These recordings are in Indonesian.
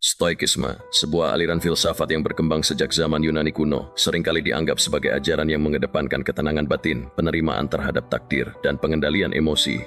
Stoikisme, sebuah aliran filsafat yang berkembang sejak zaman Yunani kuno, seringkali dianggap sebagai ajaran yang mengedepankan ketenangan batin, penerimaan terhadap takdir, dan pengendalian emosi.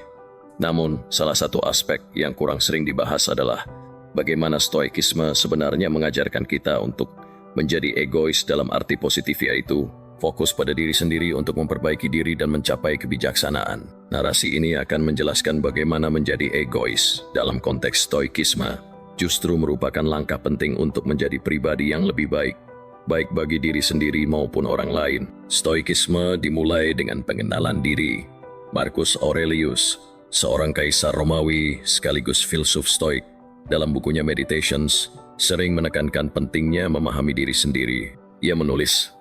Namun, salah satu aspek yang kurang sering dibahas adalah bagaimana Stoikisme sebenarnya mengajarkan kita untuk menjadi egois dalam arti positif, yaitu fokus pada diri sendiri untuk memperbaiki diri dan mencapai kebijaksanaan. Narasi ini akan menjelaskan bagaimana menjadi egois dalam konteks Stoikisme justru merupakan langkah penting untuk menjadi pribadi yang lebih baik, baik bagi diri sendiri maupun orang lain. Stoikisme dimulai dengan pengenalan diri. Marcus Aurelius, seorang kaisar Romawi sekaligus filsuf Stoik, dalam bukunya Meditations, sering menekankan pentingnya memahami diri sendiri. Ia menulis,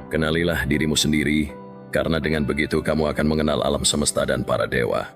"Kenalilah dirimu sendiri, karena dengan begitu kamu akan mengenal alam semesta dan para dewa."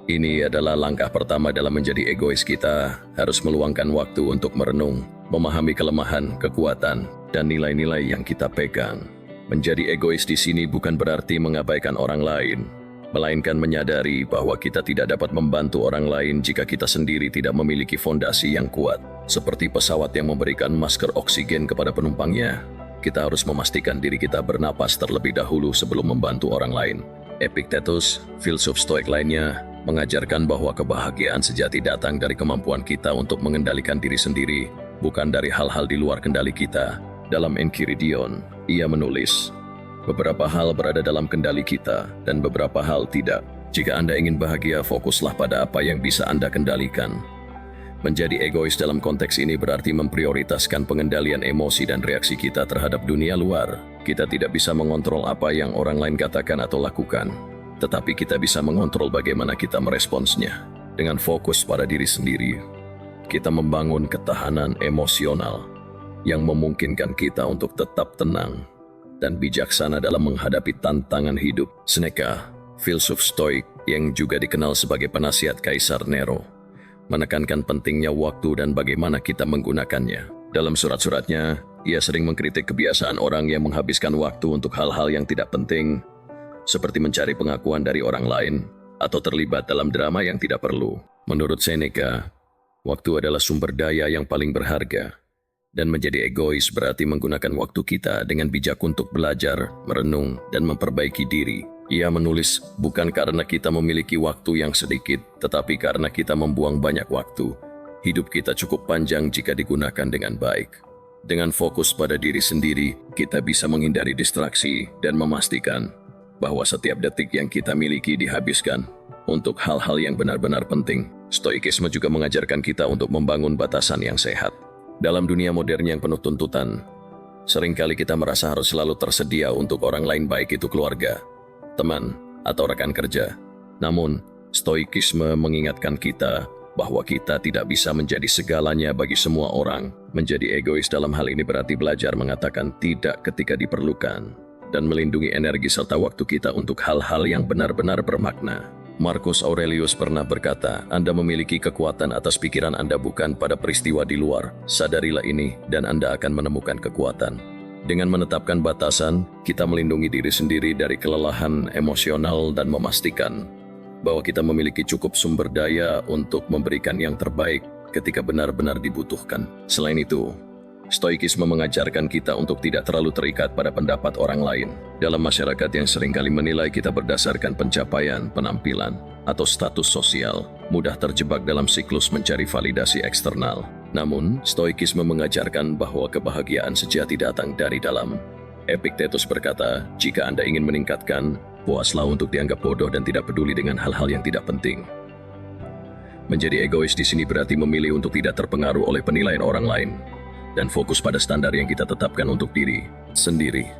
Ini adalah langkah pertama dalam menjadi egois. Kita harus meluangkan waktu untuk merenung, memahami kelemahan, kekuatan, dan nilai-nilai yang kita pegang. Menjadi egois di sini bukan berarti mengabaikan orang lain, melainkan menyadari bahwa kita tidak dapat membantu orang lain jika kita sendiri tidak memiliki fondasi yang kuat. Seperti pesawat yang memberikan masker oksigen kepada penumpangnya, kita harus memastikan diri kita bernapas terlebih dahulu sebelum membantu orang lain. Epictetus, filsuf Stoik lainnya, mengajarkan bahwa kebahagiaan sejati datang dari kemampuan kita untuk mengendalikan diri sendiri, bukan dari hal-hal di luar kendali kita. Dalam Enchiridion, ia menulis, "Beberapa hal berada dalam kendali kita, dan beberapa hal tidak. Jika Anda ingin bahagia, fokuslah pada apa yang bisa Anda kendalikan." Menjadi egois dalam konteks ini berarti memprioritaskan pengendalian emosi dan reaksi kita terhadap dunia luar. Kita tidak bisa mengontrol apa yang orang lain katakan atau lakukan, tetapi kita bisa mengontrol bagaimana kita meresponsnya. Dengan fokus pada diri sendiri, kita membangun ketahanan emosional yang memungkinkan kita untuk tetap tenang dan bijaksana dalam menghadapi tantangan hidup. Seneca, filsuf Stoik yang juga dikenal sebagai penasihat Kaisar Nero, menekankan pentingnya waktu dan bagaimana kita menggunakannya. Dalam surat-suratnya, ia sering mengkritik kebiasaan orang yang menghabiskan waktu untuk hal-hal yang tidak penting, seperti mencari pengakuan dari orang lain atau terlibat dalam drama yang tidak perlu. Menurut Seneca, waktu adalah sumber daya yang paling berharga, dan menjadi egois berarti menggunakan waktu kita dengan bijak untuk belajar, merenung, dan memperbaiki diri. Ia menulis, bukan karena kita memiliki waktu yang sedikit, tetapi karena kita membuang banyak waktu. Hidup kita cukup panjang jika digunakan dengan baik. Dengan fokus pada diri sendiri, kita bisa menghindari distraksi dan memastikan bahwa setiap detik yang kita miliki dihabiskan untuk hal-hal yang benar-benar penting. Stoikisme juga mengajarkan kita untuk membangun batasan yang sehat. Dalam dunia modern yang penuh tuntutan, seringkali kita merasa harus selalu tersedia untuk orang lain, baik itu keluarga, teman, atau rekan kerja. Namun, Stoikisme mengingatkan kita bahwa kita tidak bisa menjadi segalanya bagi semua orang. Menjadi egois dalam hal ini berarti belajar mengatakan tidak ketika diperlukan dan melindungi energi serta waktu kita untuk hal-hal yang benar-benar bermakna. Marcus Aurelius pernah berkata, "Anda memiliki kekuatan atas pikiran Anda, bukan pada peristiwa di luar. Sadarilah ini dan Anda akan menemukan kekuatan." Dengan menetapkan batasan, kita melindungi diri sendiri dari kelelahan emosional dan memastikan bahwa kita memiliki cukup sumber daya untuk memberikan yang terbaik ketika benar-benar dibutuhkan. Selain itu, Stoikisme mengajarkan kita untuk tidak terlalu terikat pada pendapat orang lain. Dalam masyarakat yang seringkali menilai kita berdasarkan pencapaian, penampilan, atau status sosial, mudah terjebak dalam siklus mencari validasi eksternal. Namun, Stoikisme mengajarkan bahwa kebahagiaan sejati datang dari dalam. Epictetus berkata, "Jika Anda ingin meningkatkan, puaslah untuk dianggap bodoh dan tidak peduli dengan hal-hal yang tidak penting." Menjadi egois di sini berarti memilih untuk tidak terpengaruh oleh penilaian orang lain dan fokus pada standar yang kita tetapkan untuk diri sendiri.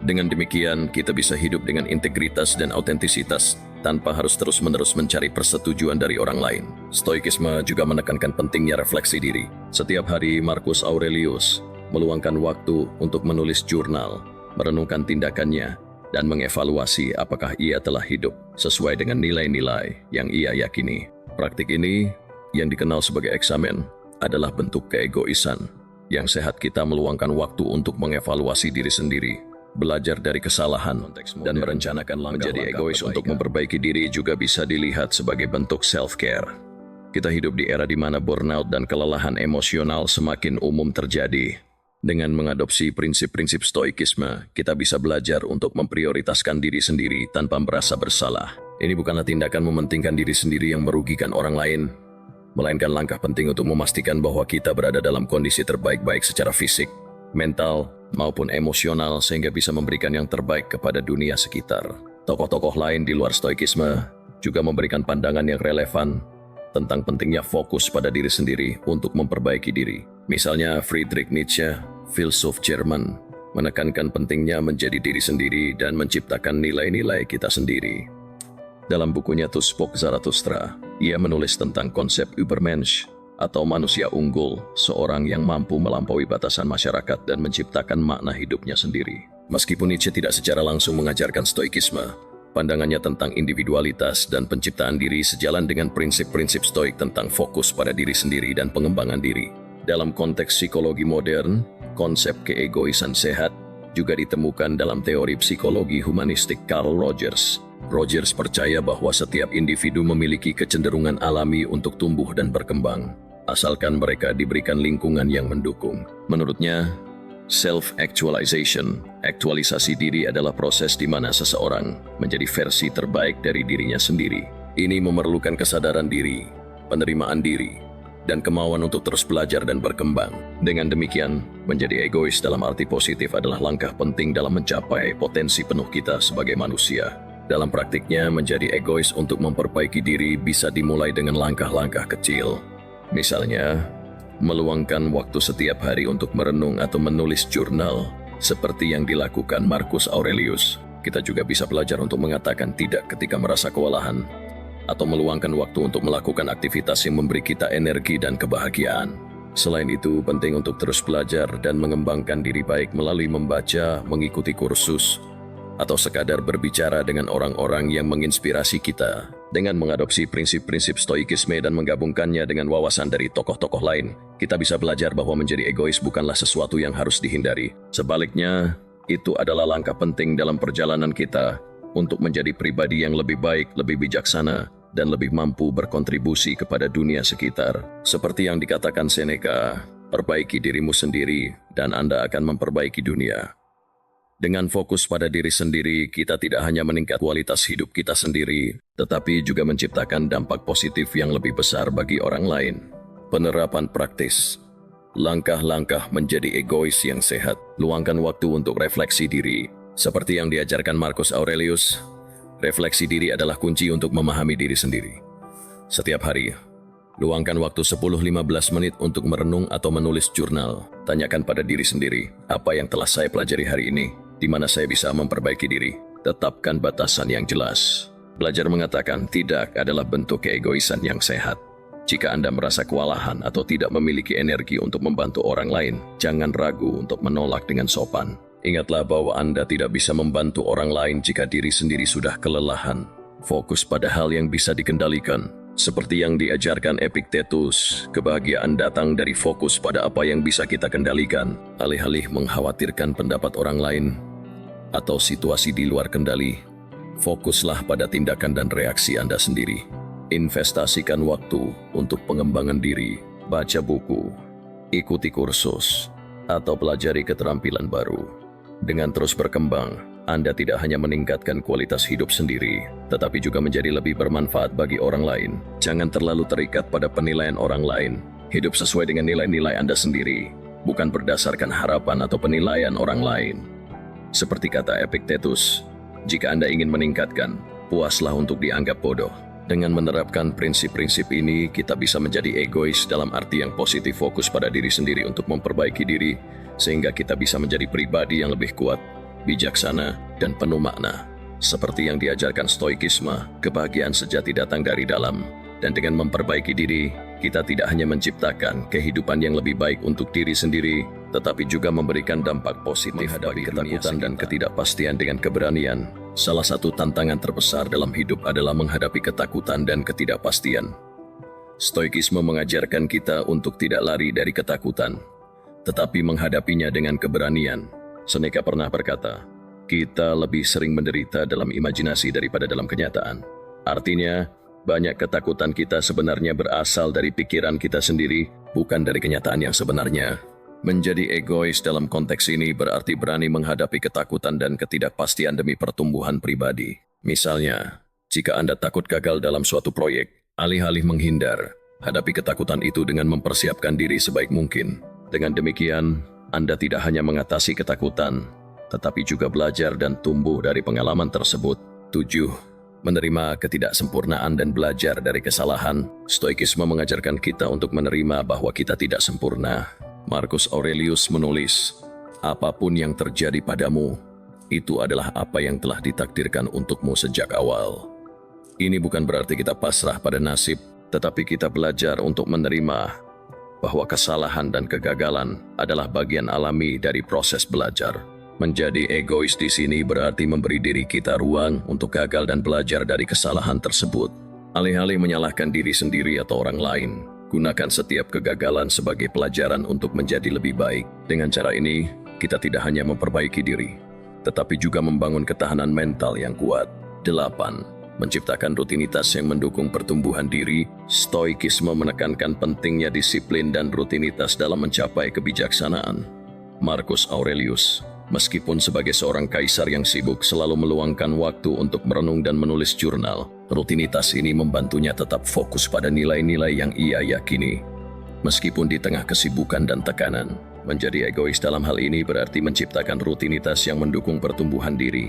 Dengan demikian, kita bisa hidup dengan integritas dan autentisitas tanpa harus terus-menerus mencari persetujuan dari orang lain. Stoikisme juga menekankan pentingnya refleksi diri. Setiap hari, Marcus Aurelius meluangkan waktu untuk menulis jurnal, merenungkan tindakannya, dan mengevaluasi apakah ia telah hidup sesuai dengan nilai-nilai yang ia yakini. Praktik ini, yang dikenal sebagai eksamen, adalah bentuk keegoisan. Yang sehat kita meluangkan waktu untuk mengevaluasi diri sendiri, belajar dari kesalahan, dan merencanakan langkah-langkah. Menjadi egois untuk memperbaiki diri juga bisa dilihat sebagai bentuk self-care. Kita hidup di era di mana burnout dan kelelahan emosional semakin umum terjadi. Dengan mengadopsi prinsip-prinsip stoikisme, kita bisa belajar untuk memprioritaskan diri sendiri tanpa merasa bersalah. Ini bukanlah tindakan mementingkan diri sendiri yang merugikan orang lain, melainkan langkah penting untuk memastikan bahwa kita berada dalam kondisi terbaik-baik secara fisik, mental, maupun emosional sehingga bisa memberikan yang terbaik kepada dunia sekitar. Tokoh-tokoh lain di luar stoikisme juga memberikan pandangan yang relevan tentang pentingnya fokus pada diri sendiri untuk memperbaiki diri. Misalnya Friedrich Nietzsche, filsuf Jerman, menekankan pentingnya menjadi diri sendiri dan menciptakan nilai-nilai kita sendiri. Dalam bukunya To Spoke Zarathustra, ia menulis tentang konsep Übermensch atau manusia unggul, seorang yang mampu melampaui batasan masyarakat dan menciptakan makna hidupnya sendiri. Meskipun Nietzsche tidak secara langsung mengajarkan stoikisme, pandangannya tentang individualitas dan penciptaan diri sejalan dengan prinsip-prinsip stoik tentang fokus pada diri sendiri dan pengembangan diri. Dalam konteks psikologi modern, konsep keegoisan sehat juga ditemukan dalam teori psikologi humanistik Carl Rogers. Rogers percaya bahwa setiap individu memiliki kecenderungan alami untuk tumbuh dan berkembang, asalkan mereka diberikan lingkungan yang mendukung. Menurutnya, self-actualization, aktualisasi diri adalah proses di mana seseorang menjadi versi terbaik dari dirinya sendiri. Ini memerlukan kesadaran diri, penerimaan diri, dan kemauan untuk terus belajar dan berkembang. Dengan demikian, menjadi egois dalam arti positif adalah langkah penting dalam mencapai potensi penuh kita sebagai manusia. Dalam praktiknya, menjadi egois untuk memperbaiki diri bisa dimulai dengan langkah-langkah kecil. Misalnya, meluangkan waktu setiap hari untuk merenung atau menulis jurnal, seperti yang dilakukan Marcus Aurelius. Kita juga bisa belajar untuk mengatakan tidak ketika merasa kewalahan, atau meluangkan waktu untuk melakukan aktivitas yang memberi kita energi dan kebahagiaan. Selain itu, penting untuk terus belajar dan mengembangkan diri baik melalui membaca, mengikuti kursus, atau sekadar berbicara dengan orang-orang yang menginspirasi kita. Dengan mengadopsi prinsip-prinsip stoikisme dan menggabungkannya dengan wawasan dari tokoh-tokoh lain, kita bisa belajar bahwa menjadi egois bukanlah sesuatu yang harus dihindari. Sebaliknya, itu adalah langkah penting dalam perjalanan kita untuk menjadi pribadi yang lebih baik, lebih bijaksana, dan lebih mampu berkontribusi kepada dunia sekitar. Seperti yang dikatakan Seneca, perbaiki dirimu sendiri dan Anda akan memperbaiki dunia. Dengan fokus pada diri sendiri, kita tidak hanya meningkat kualitas hidup kita sendiri, tetapi juga menciptakan dampak positif yang lebih besar bagi orang lain. Penerapan praktis. Langkah-langkah menjadi egois yang sehat. Luangkan waktu untuk refleksi diri. Seperti yang diajarkan Marcus Aurelius, refleksi diri adalah kunci untuk memahami diri sendiri. Setiap hari, luangkan waktu 10-15 menit untuk merenung atau menulis jurnal. Tanyakan pada diri sendiri, apa yang telah saya pelajari hari ini? Di mana saya bisa memperbaiki diri. Tetapkan batasan yang jelas. Belajar mengatakan tidak adalah bentuk keegoisan yang sehat. Jika Anda merasa kewalahan atau tidak memiliki energi untuk membantu orang lain, jangan ragu untuk menolak dengan sopan. Ingatlah bahwa Anda tidak bisa membantu orang lain jika diri sendiri sudah kelelahan. Fokus pada hal yang bisa dikendalikan. Seperti yang diajarkan Epictetus, kebahagiaan datang dari fokus pada apa yang bisa kita kendalikan, alih-alih mengkhawatirkan pendapat orang lain atau situasi di luar kendali. Fokuslah pada tindakan dan reaksi Anda sendiri. Investasikan waktu untuk pengembangan diri, baca buku, ikuti kursus, atau pelajari keterampilan baru. Dengan terus berkembang, Anda tidak hanya meningkatkan kualitas hidup sendiri, tetapi juga menjadi lebih bermanfaat bagi orang lain. Jangan terlalu terikat pada penilaian orang lain. Hidup sesuai dengan nilai-nilai Anda sendiri, bukan berdasarkan harapan atau penilaian orang lain. Seperti kata Epictetus, jika Anda ingin meningkatkan, puaslah untuk dianggap bodoh. Dengan menerapkan prinsip-prinsip ini, kita bisa menjadi egois dalam arti yang positif, fokus pada diri sendiri untuk memperbaiki diri, sehingga kita bisa menjadi pribadi yang lebih kuat, bijaksana, dan penuh makna. Seperti yang diajarkan stoikisme, kebahagiaan sejati datang dari dalam. Dan dengan memperbaiki diri, kita tidak hanya menciptakan kehidupan yang lebih baik untuk diri sendiri, tetapi juga memberikan dampak positif bagi ketakutan dan ketidakpastian dengan keberanian. Salah satu tantangan terbesar dalam hidup adalah menghadapi ketakutan dan ketidakpastian. Stoikisme mengajarkan kita untuk tidak lari dari ketakutan, tetapi menghadapinya dengan keberanian. Seneca pernah berkata, kita lebih sering menderita dalam imajinasi daripada dalam kenyataan. Artinya, Banyak ketakutan kita sebenarnya berasal dari pikiran kita sendiri, bukan dari kenyataan yang sebenarnya. Menjadi egois dalam konteks ini berarti berani menghadapi ketakutan dan ketidakpastian demi pertumbuhan pribadi. Misalnya, jika Anda takut gagal dalam suatu proyek, alih-alih menghindar, hadapi ketakutan itu dengan mempersiapkan diri sebaik mungkin. Dengan demikian, Anda tidak hanya mengatasi ketakutan, tetapi juga belajar dan tumbuh dari pengalaman tersebut. 7. Menerima ketidaksempurnaan dan belajar dari kesalahan. Stoikisme mengajarkan kita untuk menerima bahwa kita tidak sempurna. Marcus Aurelius menulis, "Apapun yang terjadi padamu, itu adalah apa yang telah ditakdirkan untukmu sejak awal." Ini bukan berarti kita pasrah pada nasib, tetapi kita belajar untuk menerima bahwa kesalahan dan kegagalan adalah bagian alami dari proses belajar. Menjadi egois di sini berarti memberi diri kita ruang untuk gagal dan belajar dari kesalahan tersebut. Alih-alih menyalahkan diri sendiri atau orang lain, gunakan setiap kegagalan sebagai pelajaran untuk menjadi lebih baik. Dengan cara ini, kita tidak hanya memperbaiki diri, tetapi juga membangun ketahanan mental yang kuat. 8. Menciptakan rutinitas yang mendukung pertumbuhan diri. Stoikisme menekankan pentingnya disiplin dan rutinitas dalam mencapai kebijaksanaan. Marcus Aurelius, meskipun sebagai seorang kaisar yang sibuk selalu meluangkan waktu untuk merenung dan menulis jurnal, rutinitas ini membantunya tetap fokus pada nilai-nilai yang ia yakini. Meskipun di tengah kesibukan dan tekanan, menjadi egois dalam hal ini berarti menciptakan rutinitas yang mendukung pertumbuhan diri.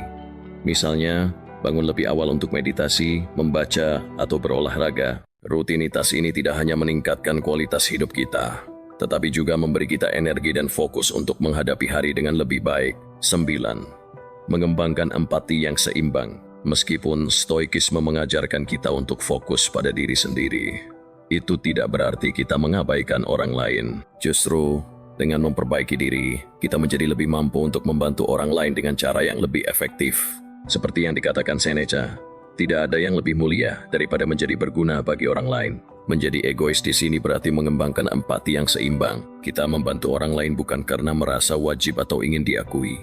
Misalnya, bangun lebih awal untuk meditasi, membaca, atau berolahraga. Rutinitas ini tidak hanya meningkatkan kualitas hidup kita, tetapi juga memberi kita energi dan fokus untuk menghadapi hari dengan lebih baik. 9. Mengembangkan empati yang seimbang. Meskipun stoikisme mengajarkan kita untuk fokus pada diri sendiri, itu tidak berarti kita mengabaikan orang lain. Justru, dengan memperbaiki diri, kita menjadi lebih mampu untuk membantu orang lain dengan cara yang lebih efektif. Seperti yang dikatakan Seneca, tidak ada yang lebih mulia daripada menjadi berguna bagi orang lain. Menjadi egois di sini berarti mengembangkan empati yang seimbang. Kita membantu orang lain bukan karena merasa wajib atau ingin diakui,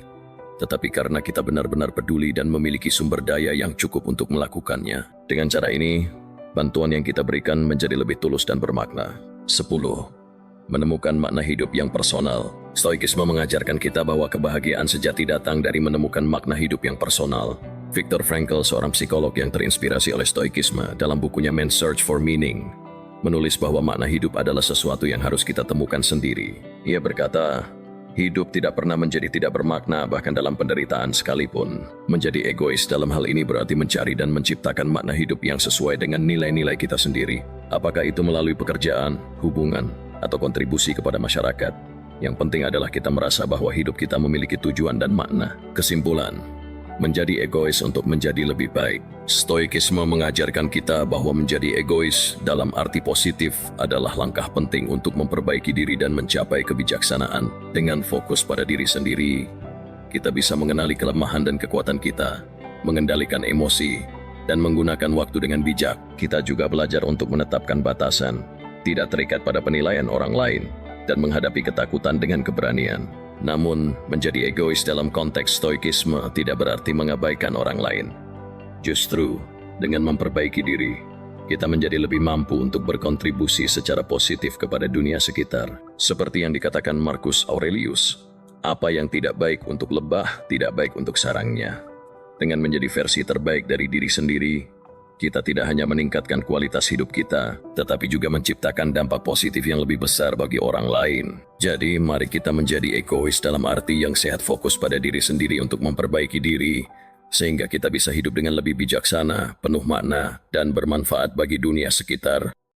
tetapi karena kita benar-benar peduli dan memiliki sumber daya yang cukup untuk melakukannya. Dengan cara ini, bantuan yang kita berikan menjadi lebih tulus dan bermakna. 10. Menemukan makna hidup yang personal. Stoikisme mengajarkan kita bahwa kebahagiaan sejati datang dari menemukan makna hidup yang personal. Viktor Frankl, seorang psikolog yang terinspirasi oleh stoikisme, dalam bukunya Man's Search for Meaning, menulis bahwa makna hidup adalah sesuatu yang harus kita temukan sendiri. Ia berkata, hidup tidak pernah menjadi tidak bermakna bahkan dalam penderitaan sekalipun. Menjadi egois dalam hal ini berarti mencari dan menciptakan makna hidup yang sesuai dengan nilai-nilai kita sendiri. Apakah itu melalui pekerjaan, hubungan, atau kontribusi kepada masyarakat. Yang penting adalah kita merasa bahwa hidup kita memiliki tujuan dan makna. Kesimpulan, menjadi egois untuk menjadi lebih baik. Stoikisme mengajarkan kita bahwa menjadi egois dalam arti positif adalah langkah penting untuk memperbaiki diri dan mencapai kebijaksanaan. Dengan fokus pada diri sendiri, kita bisa mengenali kelemahan dan kekuatan kita, mengendalikan emosi, dan menggunakan waktu dengan bijak. Kita juga belajar untuk menetapkan batasan, tidak terikat pada penilaian orang lain, dan menghadapi ketakutan dengan keberanian. Namun, menjadi egois dalam konteks stoikisme tidak berarti mengabaikan orang lain. Justru, dengan memperbaiki diri, kita menjadi lebih mampu untuk berkontribusi secara positif kepada dunia sekitar. Seperti yang dikatakan Marcus Aurelius, apa yang tidak baik untuk lebah, tidak baik untuk sarangnya. Dengan menjadi versi terbaik dari diri sendiri, kita tidak hanya meningkatkan kualitas hidup kita, tetapi juga menciptakan dampak positif yang lebih besar bagi orang lain. Jadi, mari kita menjadi egois dalam arti yang sehat, fokus pada diri sendiri untuk memperbaiki diri, sehingga kita bisa hidup dengan lebih bijaksana, penuh makna, dan bermanfaat bagi dunia sekitar.